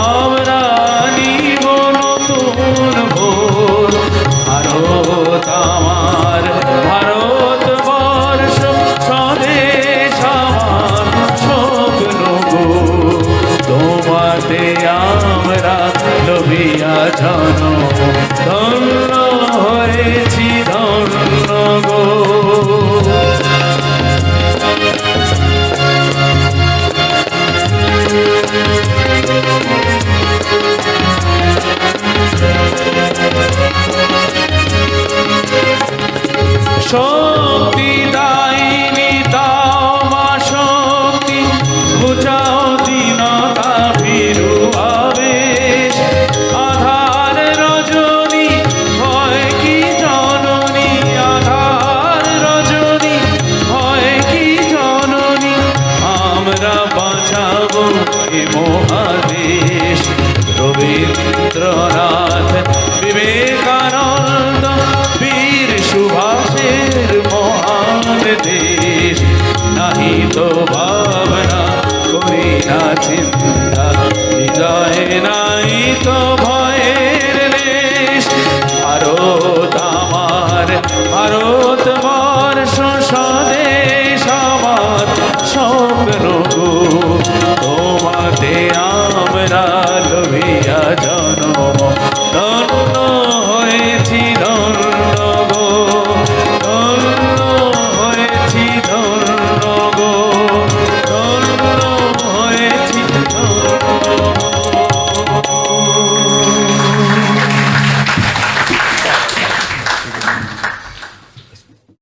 আমরা নিব নতুন ভোর। ভারত আমার, ভারতবর্ষ স্বদেশ আমার স্বপ্ন গো। তোমাতে আমরা লভিয়া জনম, ধন্য হয়েছি ধন্য গো। শক্তি দায়িনী দাও মা শক্তি, বুঝাও দীনতা ভীরু আবেশ। আধার রজনী হয় কি জননী, আধার রজনী হয় কি জননী। আমরা বাঁচাবো এ মহাদেশ। রবীন্দ্রনাথ, বিবেকানন্দ, বীর সুভাষের মহান দেশ। নাহি তো ভাবনা, করি না চিন্তা, হৃদয়ে নাই তো